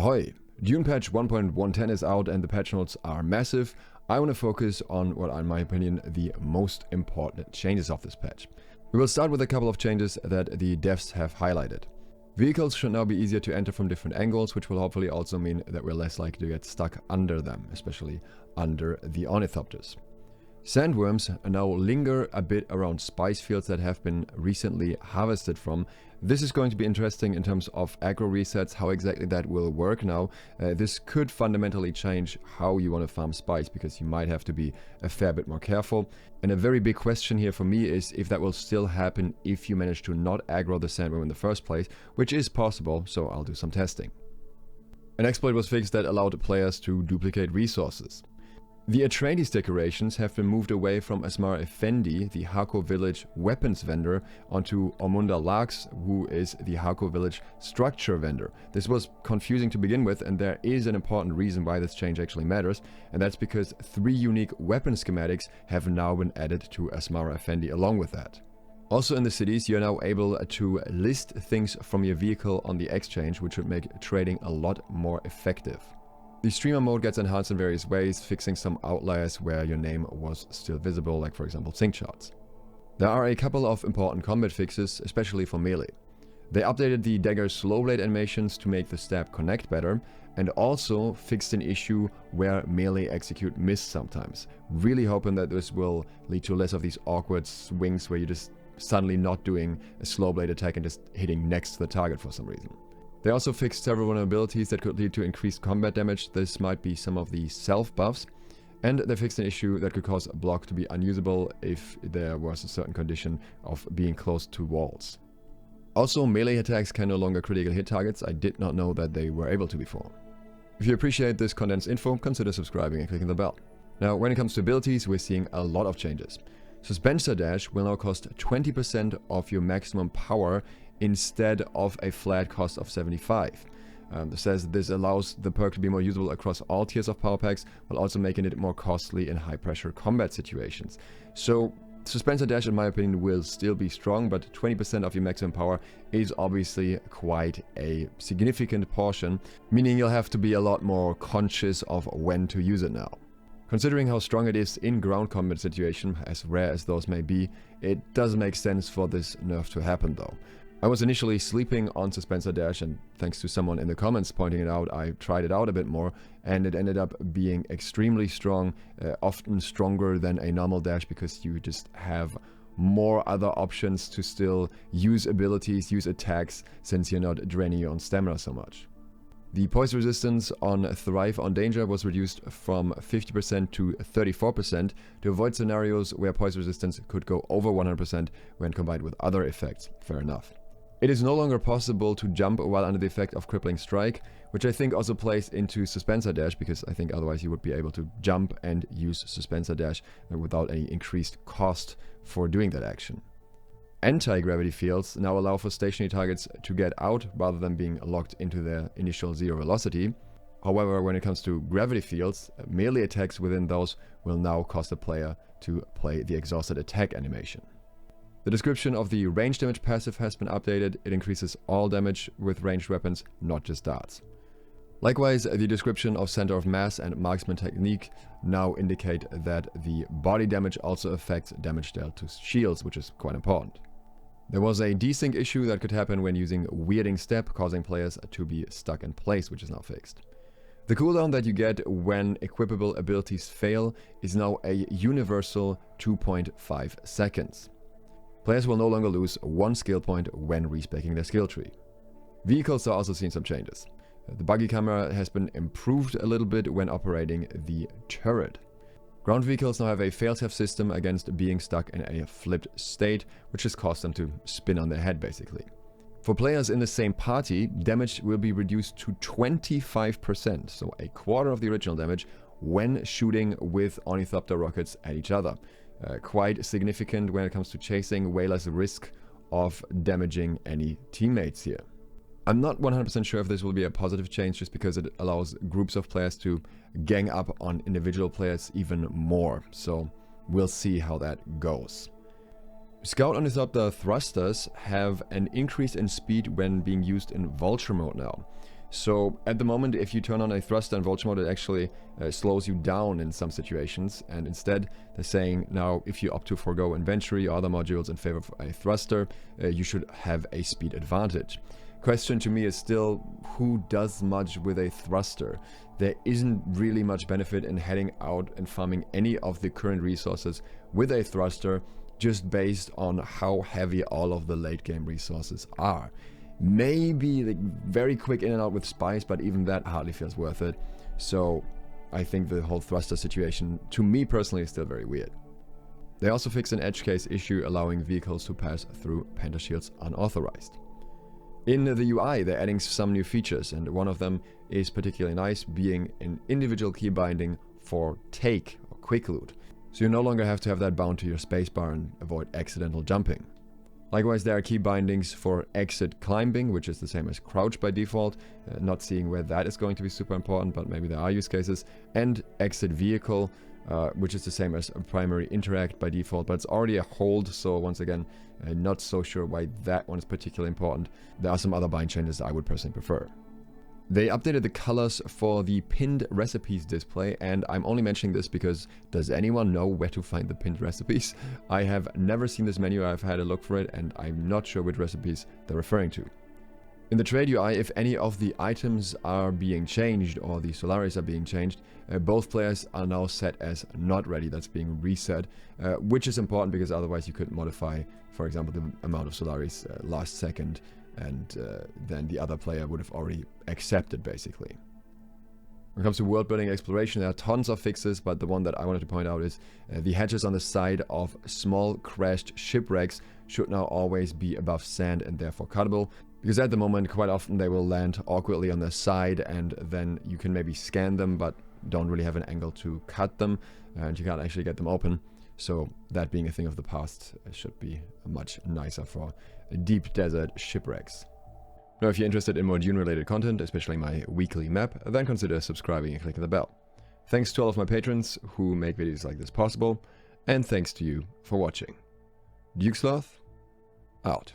Ahoy! Dune Patch 1.110 is out and the patch notes are massive. I want to focus on what are, in my opinion, the most important changes of this patch. We will start with a couple of changes that the devs have highlighted. Vehicles should now be easier to enter from different angles, which will hopefully also mean that we're less likely to get stuck under them, especially under the ornithopters. Sandworms now linger a bit around spice fields that have been recently harvested from. This is going to be interesting in terms of aggro resets, how exactly that will work now. This could fundamentally change how you want to farm spice, because you might have to be a fair bit more careful. And a very big question here for me is if that will still happen if you manage to not aggro the sandworm in the first place, which is possible, so I'll do some testing. An exploit was fixed that allowed players to duplicate resources. The Atreides decorations have been moved away from Asmara Effendi, the Hako village weapons vendor, onto Omunda Lax, who is the Hako village structure vendor. This was confusing to begin with, and there is an important reason why this change actually matters, and that's because 3 unique weapon schematics have now been added to Asmara Effendi along with that. Also in the cities, you're now able to list things from your vehicle on the exchange, which would make trading a lot more effective. The streamer mode gets enhanced in various ways, fixing some outliers where your name was still visible, like for example sync charts. There are a couple of important combat fixes, especially for melee. They updated the dagger slow blade animations to make the stab connect better, and also fixed an issue where melee execute miss sometimes. Really hoping that this will lead to less of these awkward swings where you're just suddenly not doing a slow blade attack and just hitting next to the target for some reason. They also fixed several vulnerabilities that could lead to increased combat damage. This might be some of the self buffs. And they fixed an issue that could cause a block to be unusable if there was a certain condition of being close to walls. Also, melee attacks can no longer critical hit targets. I did not know that they were able to before. If you appreciate this condensed info, consider subscribing and clicking the bell. Now, when it comes to abilities, we're seeing a lot of changes. Suspenser Dash will now cost 20% of your maximum power instead of a flat cost of 75. It says this allows the perk to be more usable across all tiers of power packs, while also making it more costly in high pressure combat situations. So Suspenser Dash, in my opinion, will still be strong, but 20% of your maximum power is obviously quite a significant portion, meaning you'll have to be a lot more conscious of when to use it now. Considering how strong it is in ground combat situation, as rare as those may be, it does make sense for this nerf to happen though. I was initially sleeping on Suspenser Dash, and thanks to someone in the comments pointing it out, I tried it out a bit more, and it ended up being extremely strong, often stronger than a normal dash, because you just have more other options to still use abilities, use attacks, since you're not draining your own stamina so much. The poise resistance on Thrive on Danger was reduced from 50% to 34% to avoid scenarios where poise resistance could go over 100% when combined with other effects. Fair enough. It is no longer possible to jump while under the effect of Crippling Strike, which I think also plays into Suspenser Dash, because I think otherwise you would be able to jump and use Suspenser Dash without any increased cost for doing that action. Anti-gravity fields now allow for stationary targets to get out rather than being locked into their initial zero velocity. However, when it comes to gravity fields, melee attacks within those will now cost a player to play the exhausted attack animation. The description of the range damage passive has been updated. It increases all damage with ranged weapons, not just darts. Likewise, the description of center of mass and marksman technique now indicate that the body damage also affects damage dealt to shields, which is quite important. There was a desync issue that could happen when using Weirding Step, causing players to be stuck in place, which is now fixed. The cooldown that you get when equipable abilities fail is now a universal 2.5 seconds. Players will no longer lose 1 skill point when respeccing their skill tree. Vehicles are also seeing some changes. The buggy camera has been improved a little bit when operating the turret. Ground vehicles now have a failsafe system against being stuck in a flipped state, which has caused them to spin on their head basically. For players in the same party, damage will be reduced to 25%, so a quarter of the original damage, when shooting with ornithopter rockets at each other. Quite significant when it comes to chasing, way less risk of damaging any teammates here. I'm not 100% sure if this will be a positive change, just because it allows groups of players to gang up on individual players even more, so we'll see how that goes. Scout Ornithopter thrusters have an increase in speed when being used in vulture mode now. So at the moment, if you turn on a thruster in vulture mode, it actually slows you down in some situations. And instead, they're saying now if you opt to forego inventory or other modules in favor of a thruster, you should have a speed advantage. Question to me is still, who does much with a thruster? There isn't really much benefit in heading out and farming any of the current resources with a thruster, just based on how heavy all of the late game resources are. Maybe like very quick in and out with spice, but even that hardly feels worth it. So I think the whole thruster situation, to me personally, is still very weird. They also fixed an edge case issue allowing vehicles to pass through pentashields unauthorized. In the UI, they're adding some new features, and one of them is particularly nice, being an individual key binding for take or quick loot. So you no longer have to have that bound to your spacebar and avoid accidental jumping. Likewise, there are key bindings for exit climbing, which is the same as crouch by default, not seeing where that is going to be super important, but maybe there are use cases, and exit vehicle, which is the same as a primary interact by default, but it's already a hold, so once again, not so sure why that one is particularly important. There are some other bind changes I would personally prefer. They updated the colors for the pinned recipes display, and I'm only mentioning this because does anyone know where to find the pinned recipes? I have never seen this menu, I've had a look for it, and I'm not sure which recipes they're referring to. In the trade UI, if any of the items are being changed or the Solaris are being changed, both players are now set as not ready. That's being reset, which is important because otherwise you could modify, for example, the amount of Solaris last second, and then the other player would have already accepted, basically. When it comes to world building exploration, there are tons of fixes, but the one that I wanted to point out is the hatches on the side of small crashed shipwrecks should now always be above sand and therefore cuttable, because at the moment quite often they will land awkwardly on their side, and then you can maybe scan them but don't really have an angle to cut them, and you can't actually get them open. So that being a thing of the past, should be much nicer for deep desert shipwrecks. Now, if you're interested in more Dune related content, especially my weekly map, then consider subscribing and clicking the bell. Thanks to all of my patrons who make videos like this possible, and thanks to you for watching. Duke Sloth, out.